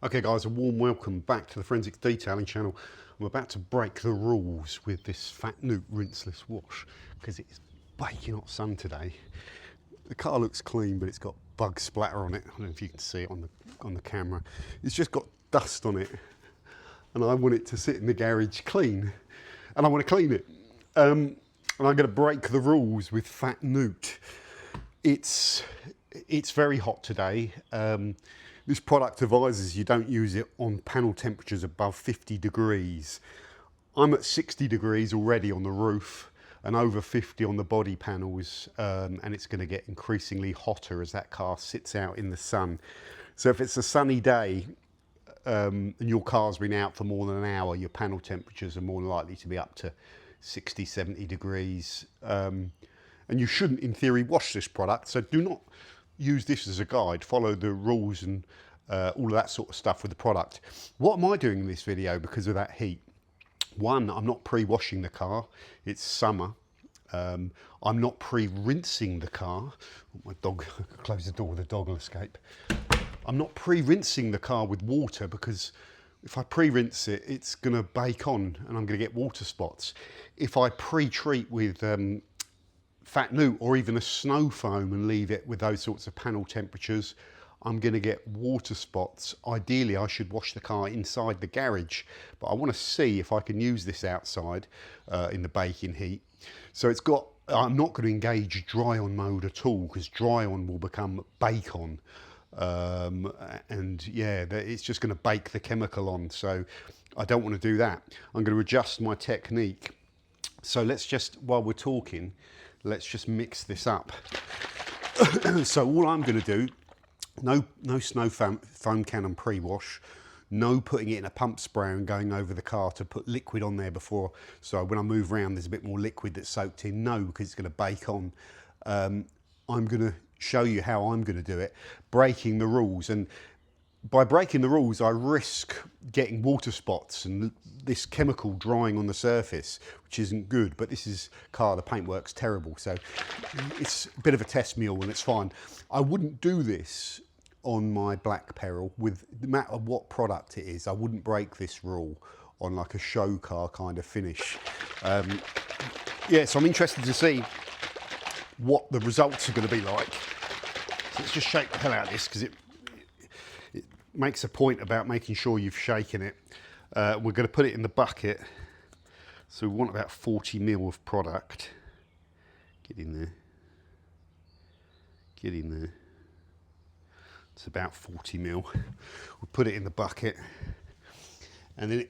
Okay guys, a warm welcome back to the Forensics Detailing channel. I'm about to break the rules with this Phat Neut rinseless wash because it's baking hot sun today. The car looks clean, but it's got bug splatter on it. I don't know if you can see it on the camera. It's just got dust on it, and I want it to sit in the garage clean, and I want to clean it. And I'm going to break the rules with Phat Neut. It's very hot today. This product advises you don't use it on panel temperatures above 50 degrees. I'm at 60 degrees already on the roof and over 50 on the body panels, and it's going to get increasingly hotter as that car sits out in the sun. So if it's a sunny day and your car's been out for more than an hour, your panel temperatures are more likely to be up to 60, 70 degrees. And you shouldn't, in theory, wash this product. So do not use this as a guide. Follow the rules and all of that sort of stuff with the product. What am I doing in this video because of that heat? One, I'm not pre-washing the car. It's summer. I'm not pre-rinsing the car. My dog, close the door, the dog will escape. I'm not pre-rinsing the car with water because if I pre-rinse it, it's going to bake on and I'm going to get water spots. If I pre-treat with Phat Neut or even a snow foam and leave it with those sorts of panel temperatures, I'm going to get water spots. Ideally, I should wash the car inside the garage, but I want to see if I can use this outside in the baking heat. So it's got, I'm not going to engage dry on mode at all because dry on will become bake on. And yeah, it's just going to bake the chemical on. So I don't want to do that. I'm going to adjust my technique. So let's just, while we're talking, let's just mix this up. So all I'm going to do, no snow foam cannon pre-wash, no putting it in a pump sprayer and going over the car to put liquid on there before, so when I move around there's a bit more liquid that's soaked in. No, because it's going to bake on. I'm going to show you how I'm going to do it, breaking the rules. And by breaking the rules, I risk getting water spots and this chemical drying on the surface, which isn't good. But this is car, the paintwork's terrible. So it's a bit of a test meal and it's fine. I wouldn't do this on my black peril with no matter what product it is. I wouldn't break this rule on like a show car kind of finish. Yeah, so I'm interested to see what the results are going to be like. So let's just shake the hell out of this because it makes a point about making sure you've shaken it. We're going to put it in the bucket. So we want about 40 ml of product. Get in there. Get in there. It's about 40 ml. We'll put it in the bucket. And then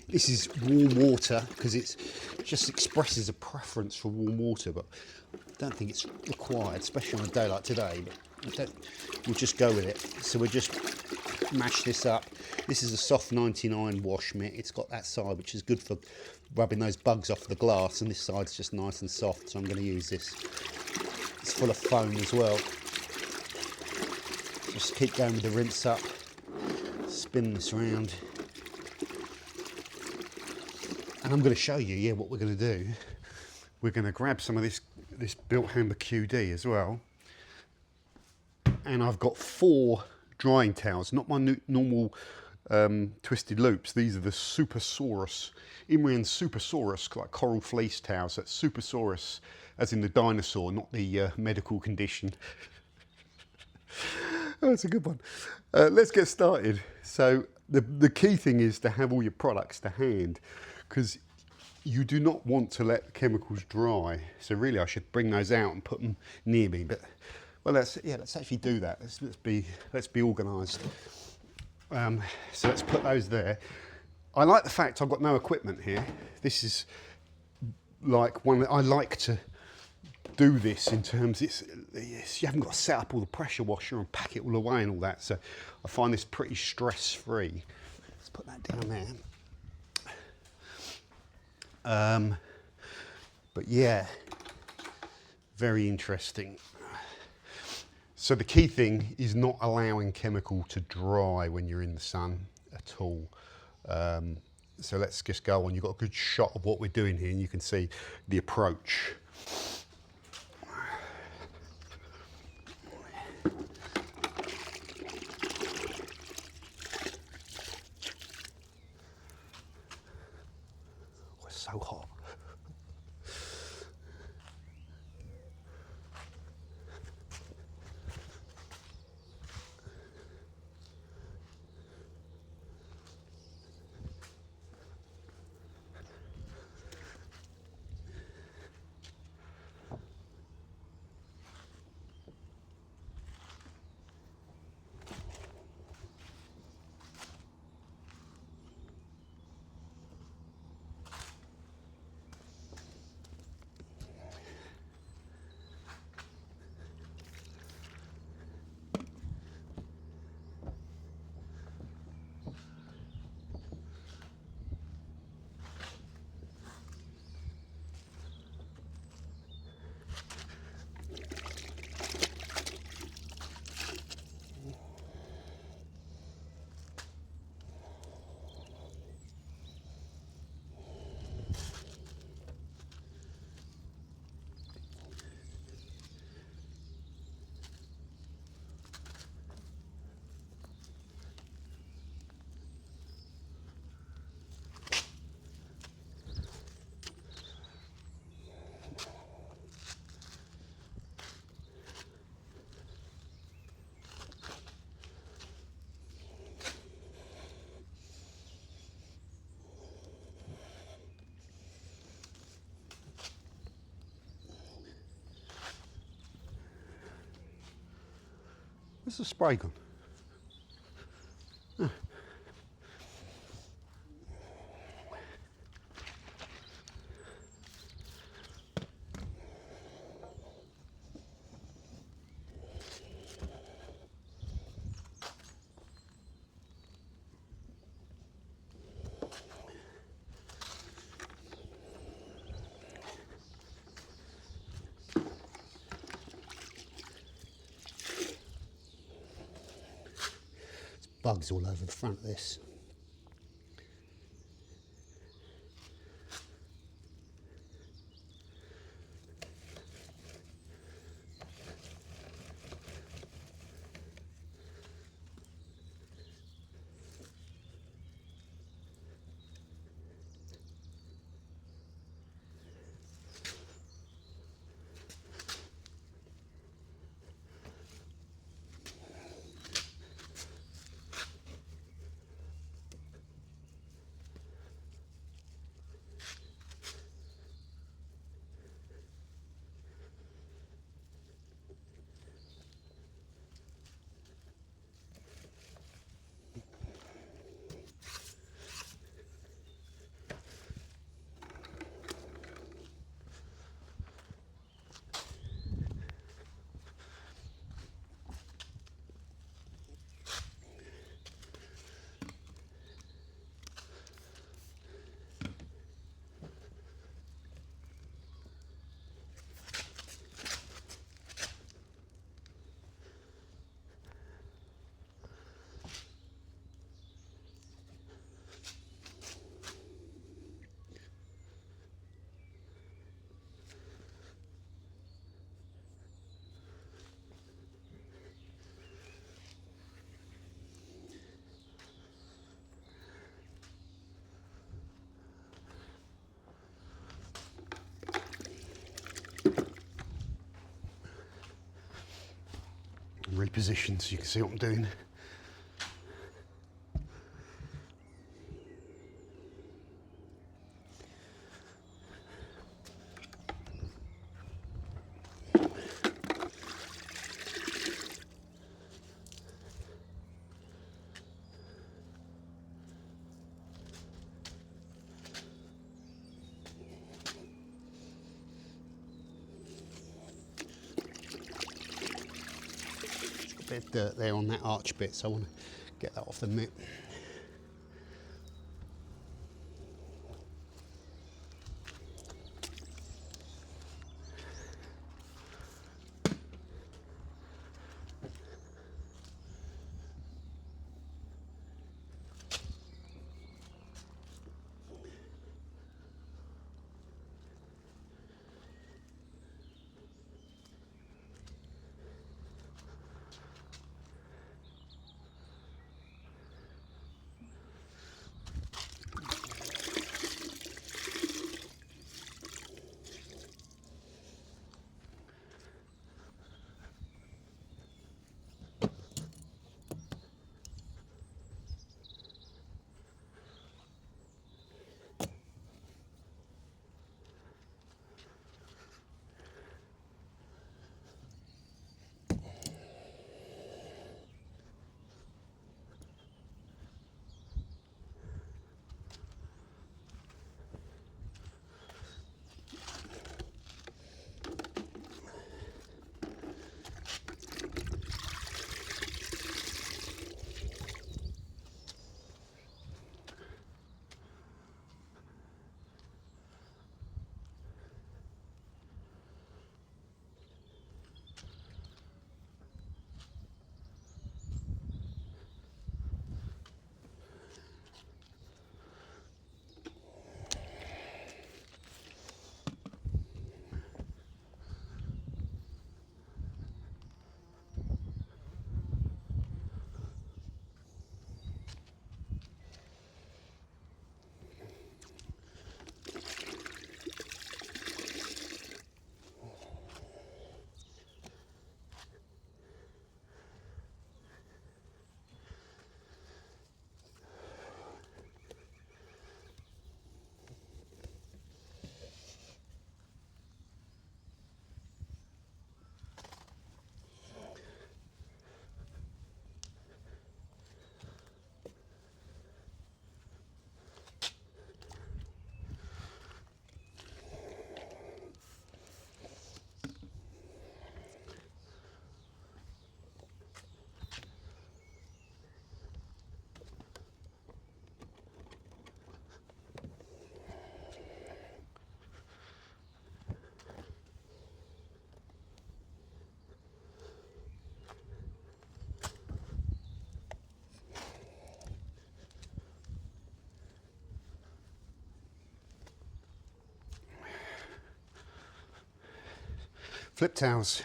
this is warm water because it just expresses a preference for warm water, but I don't think it's required, especially on a day like today. But we'll just go with it. So we'll just mash this up. This is a soft 99 wash mitt. It's got that side which is good for rubbing those bugs off the glass, and this side's just nice and soft, so I'm going to use this. It's full of foam as well. Just keep going with the rinse up. Spin this around. And I'm going to show you, what we're going to do. We're going to grab some of this Bilt Hamber QD as well. And I've got 4 drying towels, not my normal twisted loops. These are the Supersoarse, Imrian Supersoarse, like coral fleece towels. That's Supersoarse, as in the dinosaur, not the medical condition. Oh, that's a good one. Let's get started. So the key thing is to have all your products to hand, because you do not want to let the chemicals dry. So really I should bring those out and put them near me. But well, let's actually do that. Let's be organised. So let's put those there. I like the fact I've got no equipment here. This is like one that I like to do this in terms, you haven't got to set up all the pressure washer and pack it all away and all that. So I find this pretty stress-free. Let's put that down there. But yeah, very interesting. So the key thing is not allowing chemical to dry when you're in the sun at all. So let's just go on. You've got a good shot of what we're doing here and you can see the approach. so hot. Where's the spray gone? Bugs all over the front of this. Reposition so you can see what I'm doing. Bit of dirt there on that arch bit, so I want to get that off the mitt. Flip towels.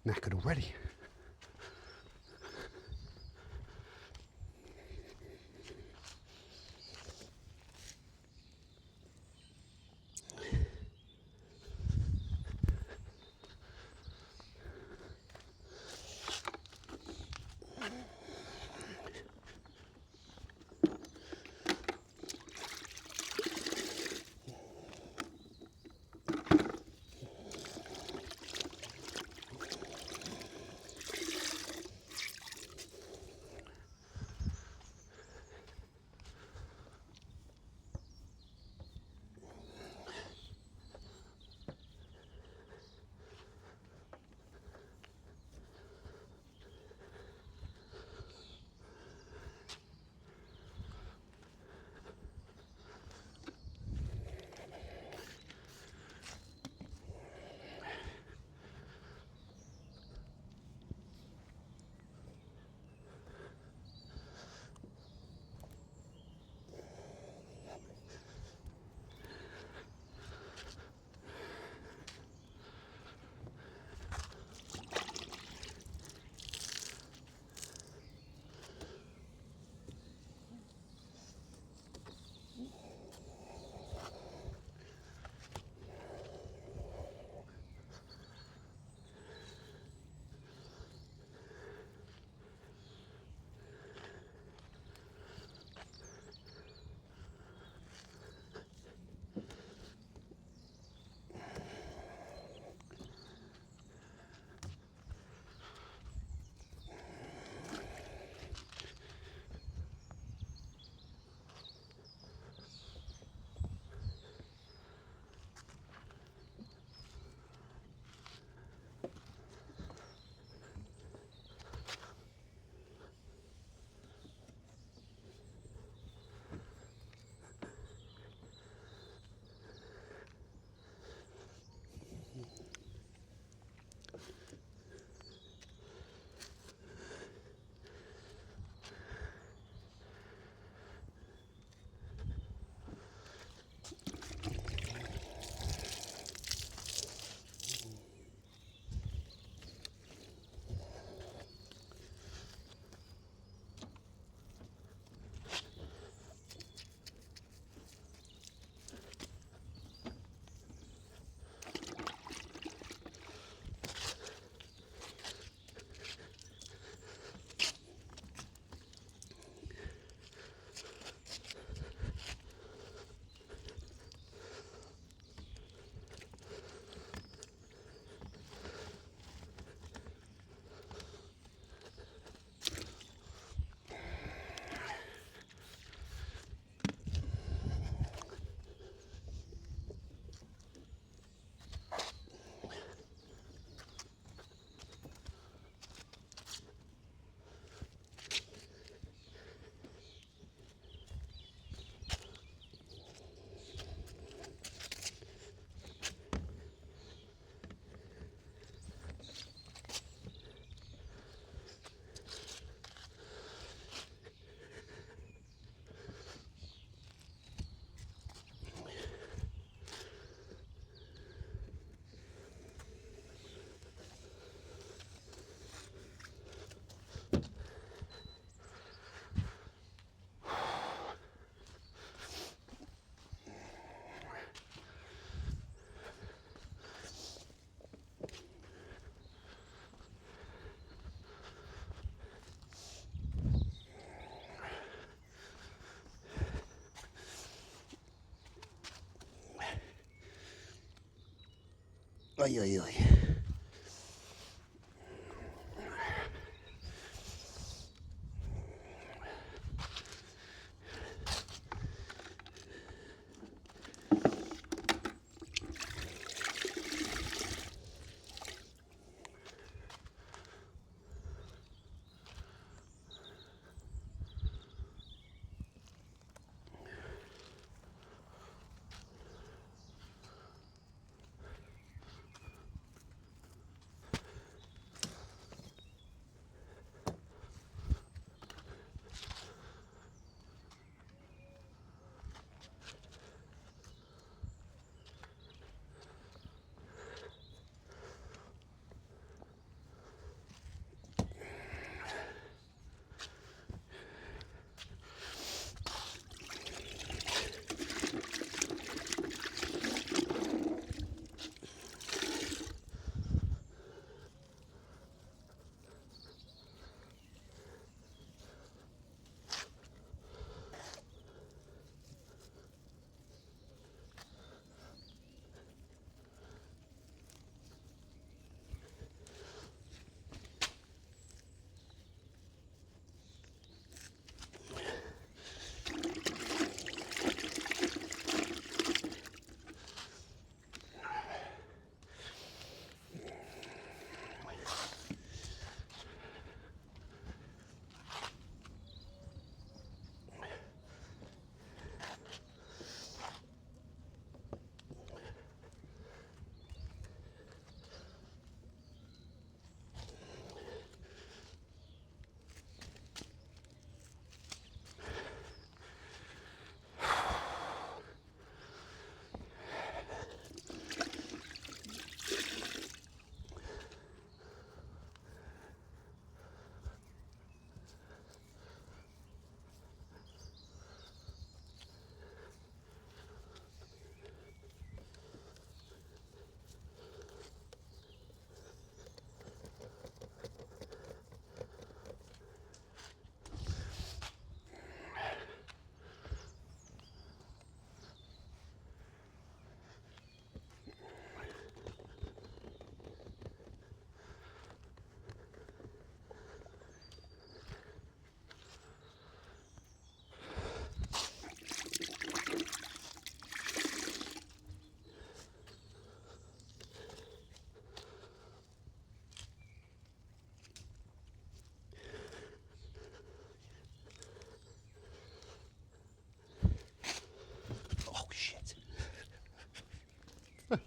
Knackered already. Oi, oi, oi.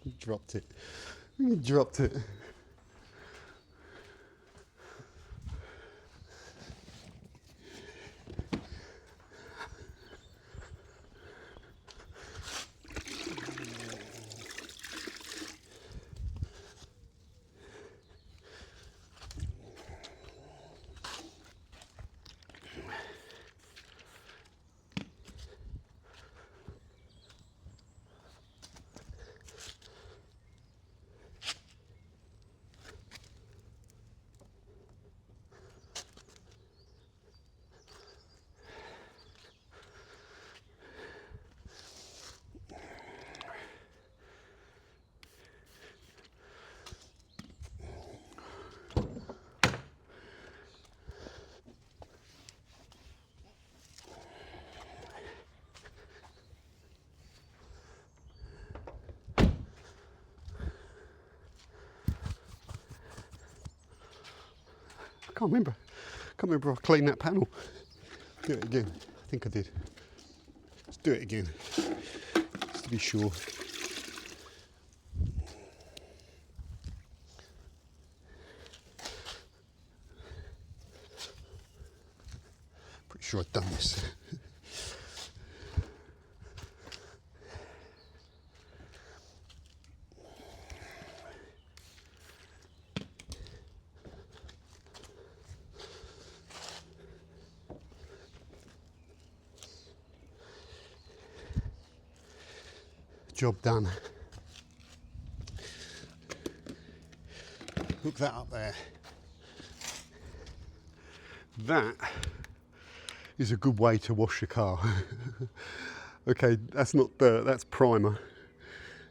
You dropped it. You dropped it. I can't remember if I cleaned that panel. Do it again. I think I did. Let's do it again, just to be sure. Pretty sure I've done this. Job done. Hook that up there. That is a good way to wash your car. Okay, that's not dirt, that's primer.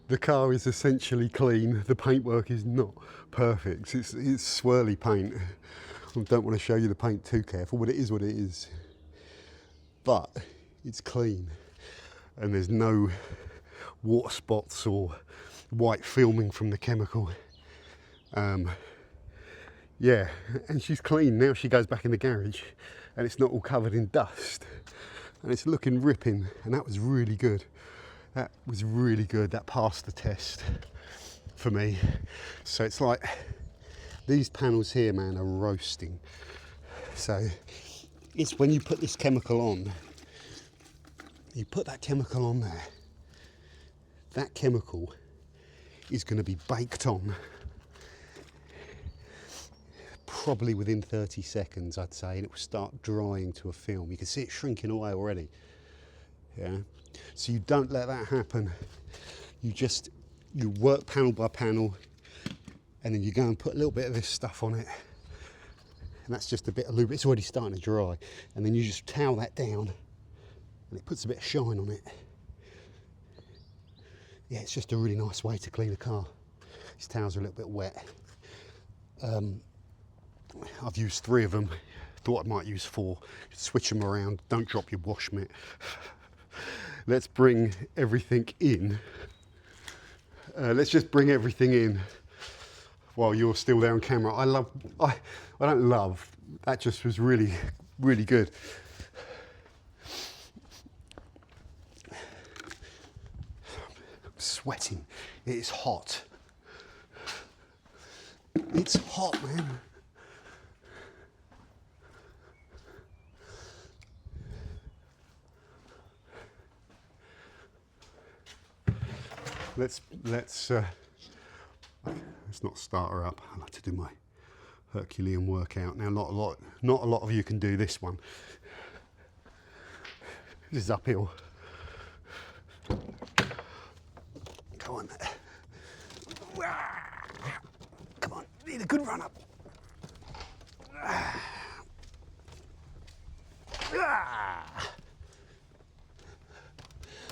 The car is essentially clean. The paintwork is not perfect. It's swirly paint. I don't want to show you the paint too careful, but it is what it is. But it's clean, and there's no water spots or white filming from the chemical. Yeah, and she's clean. Now she goes back in the garage and it's not all covered in dust, and it's looking ripping, and that was really good. That was really good. That passed the test for me. So it's like these panels here, man, are roasting. So it's when you put this chemical on, you put that chemical on there, that chemical is going to be baked on probably within 30 seconds, I'd say, and it will start drying to a film. You can see it shrinking away already. Yeah. So you don't let that happen. You work panel by panel, and then you go and put a little bit of this stuff on it, and that's just a bit of lube. It's already starting to dry, and then you just towel that down, and it puts a bit of shine on it. Yeah, it's just a really nice way to clean a car. These towels are a little bit wet. I've used 3 of them. Thought I might use 4. Switch them around. Don't drop your wash mitt. Let's bring everything in. Let's just bring everything in while you're still there on camera. I don't love. That just was really, really good. I'm sweating. It is hot. It's hot, man. Let's not start her up. I like to do my Herculean workout. Now, not a lot of you can do this one. This is uphill. Come on. Come on, need a good run up.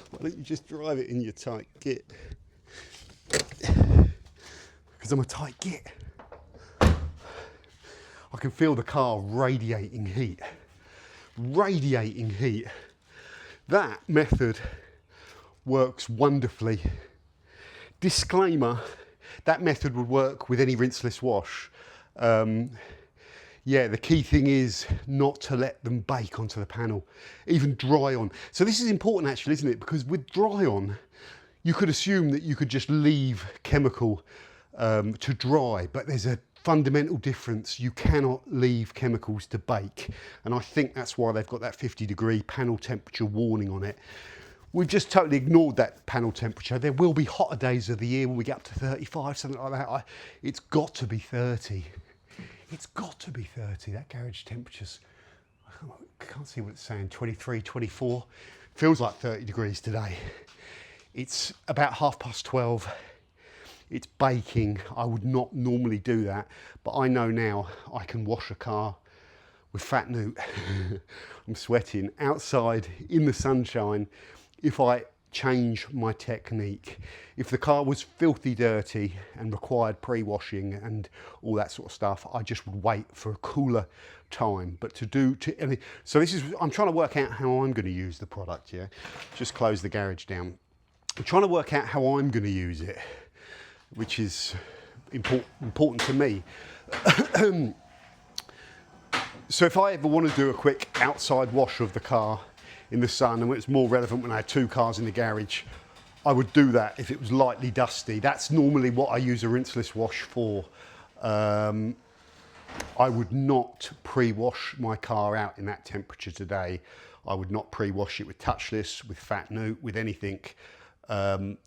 Why don't you just drive it in your tight git? Because I'm a tight git. I can feel the car radiating heat. Radiating heat. That method works wonderfully. Disclaimer, that method would work with any rinseless wash. Yeah, the key thing is not to let them bake onto the panel, even dry on. So this is important actually, isn't it? Because with dry on, you could assume that you could just leave chemical to dry, but there's a fundamental difference. You cannot leave chemicals to bake. And I think that's why they've got that 50-degree panel temperature warning on it. We've just totally ignored that panel temperature. There will be hotter days of the year when we get up to 35, something like that. It's got to be 30. It's got to be 30. That garage temperature's, I can't see what it's saying, 23, 24. Feels like 30 degrees today. It's about 12:30. It's baking. I would not normally do that, but I know now I can wash a car with Phat Neut. I'm sweating outside in the sunshine. If I change my technique, if the car was filthy dirty and required pre-washing and all that sort of stuff, I just would wait for a cooler time. But so this is, I'm trying to work out how I'm going to use the product. Yeah, just close the garage down. I'm trying to work out how I'm going to use it, which is important to me. So if I ever want to do a quick outside wash of the car in the sun, and it's more relevant when I had 2 cars in the garage, I would do that if it was lightly dusty. That's normally what I use a rinseless wash for. I would not pre-wash my car out in that temperature today. I would not pre-wash it with touchless, with Phat Neut, with anything. In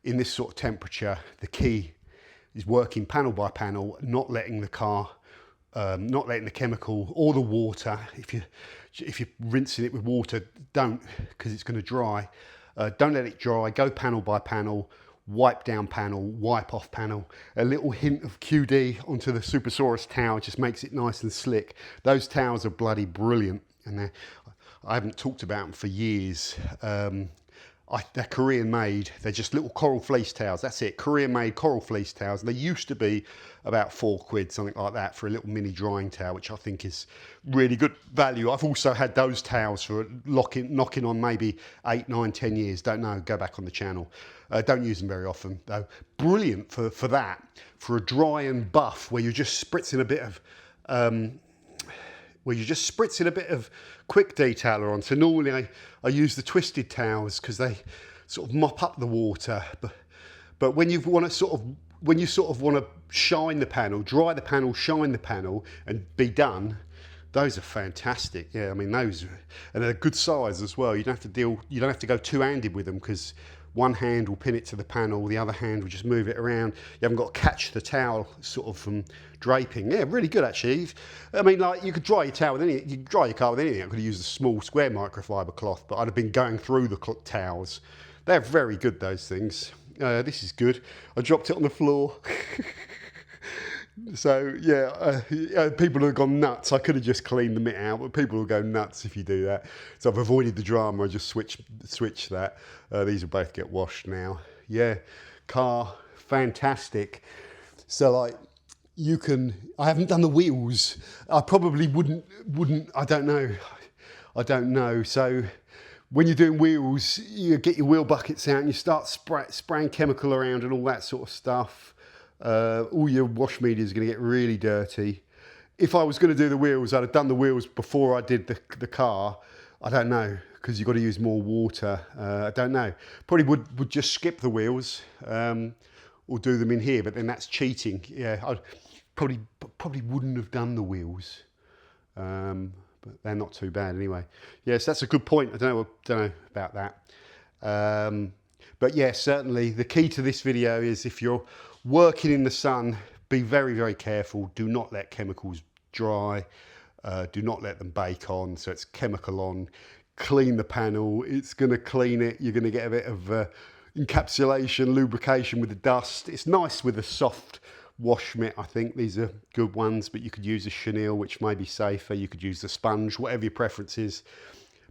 this sort of temperature, the key is working panel by panel, not letting the car, not letting the chemical or the water, if you're rinsing it with water, don't, because it's going to dry. Don't let it dry, go panel by panel, wipe down panel, wipe off panel. A little hint of QD onto the Supersoarse towel just makes it nice and slick. Those towels are bloody brilliant, and I haven't talked about them for years. they're Korean made. They're just little coral fleece towels. That's it, Korean made coral fleece towels. They used to be about £4, something like that, for a little mini drying towel, which I think is really good value. I've also had those towels for knocking on maybe 8, 9, 10 years. Don't know, go back on the channel. Don't use them very often though. Brilliant for that, for a dry and buff where you're just spritzing a bit of quick detailer on. So normally I use the twisted towels because they sort of mop up the water. But when you want to want to shine the panel, dry the panel, shine the panel, and be done, those are fantastic. Yeah, I mean those, and they're a good size as well. You don't have to go two-handed with them, because one hand will pin it to the panel, the other hand will just move it around. You haven't got to catch the towel sort of from draping. Yeah, really good actually. I mean, like, you could dry your towel with anything. You could dry your car with anything. I could have used a small square microfiber cloth, but I'd have been going through the towels. They're very good, those things. This is good. I dropped it on the floor. So yeah, people have gone nuts. I could have just cleaned the mitt out, but people will go nuts if you do that. So I've avoided the drama. I just switch that. These will both get washed now. Yeah, car, fantastic. So like, you can, I haven't done the wheels. I probably wouldn't, I don't know. So when you're doing wheels, you get your wheel buckets out and you start spraying chemical around and all that sort of stuff. All your wash media is going to get really dirty. If I was going to do the wheels, I'd have done the wheels before I did the car. I don't know, because you've got to use more water. I don't know. Probably would just skip the wheels or do them in here, but then that's cheating. Yeah, I probably wouldn't have done the wheels, but they're not too bad anyway. Yes, that's a good point. I don't know about that. But yeah, certainly the key to this video is, if you're working in the sun, be very, very careful. Do not let chemicals dry. Do not let them bake on. So it's chemical on. Clean the panel. It's going to clean it. You're going to get a bit of encapsulation, lubrication with the dust. It's nice with a soft wash mitt. I think these are good ones, but you could use a chenille, which may be safer. You could use the sponge, whatever your preference is.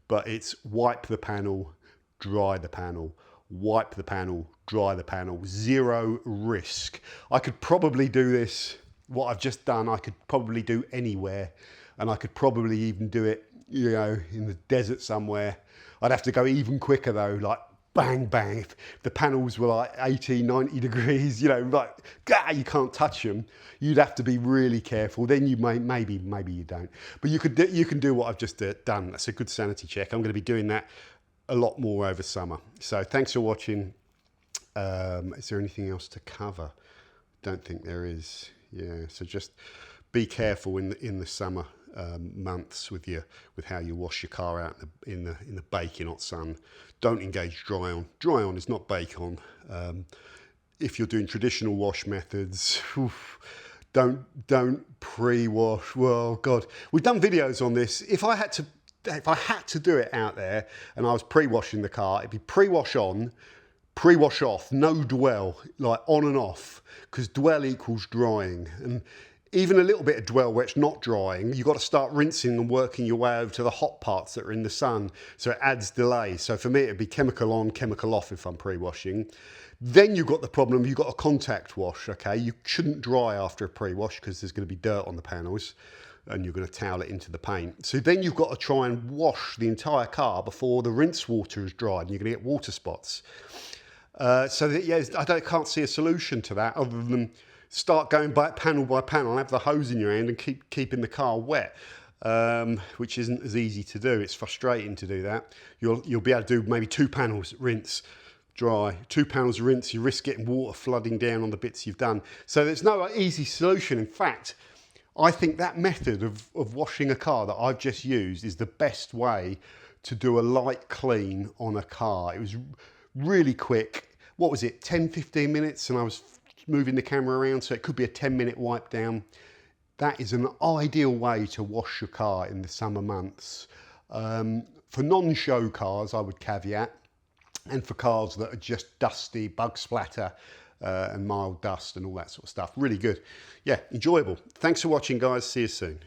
But it's wipe the panel, dry the panel. Wipe the panel, dry the panel, zero risk. I could probably do this, what I've just done, I could probably do anywhere, and I could probably even do it, you know, in the desert somewhere. I'd have to go even quicker though, like bang, bang. If the panels were like 80, 90 degrees, you know, like, you can't touch them. You'd have to be really careful. Then you maybe you don't. But you can do what I've just done. That's a good sanity check. I'm going to be doing that a lot more over summer. So thanks for watching. Is there anything else to cover? Don't think there is. Yeah, so just be careful in the summer months with how you wash your car out in the baking hot sun. Don't engage dry on. Dry on is not bake on. If you're doing traditional wash methods, don't pre-wash. Well, God, we've done videos on this. If I had to do it out there and I was pre-washing the car, it'd be pre-wash on, pre-wash off, no dwell, like on and off, because dwell equals drying. And even a little bit of dwell where it's not drying, you've got to start rinsing and working your way over to the hot parts that are in the sun. So it adds delay. So for me, it'd be chemical on, chemical off if I'm pre-washing. Then you've got the problem, you've got a contact wash, okay? You shouldn't dry after a pre-wash because there's going to be dirt on the panels, and you're going to towel it into the paint. So then you've got to try and wash the entire car before the rinse water is dried, and you're going to get water spots. So that, yeah, I can't see a solution to that other than start going by panel, and have the hose in your hand and keeping the car wet, which isn't as easy to do. It's frustrating to do that. You'll be able to do maybe 2 panels, rinse, dry, 2 panels, rinse. You risk getting water flooding down on the bits you've done. So there's no easy solution. In fact, I think that method of washing a car that I've just used is the best way to do a light clean on a car. It was really quick. What was it, 10-15 minutes, and I was moving the camera around, so it could be a 10-minute wipe down. That is an ideal way to wash your car in the summer months. For non-show cars, I would caveat, and for cars that are just dusty, bug splatter, and mild dust and all that sort of stuff. Really good. Yeah, enjoyable. Thanks for watching, guys. See you soon.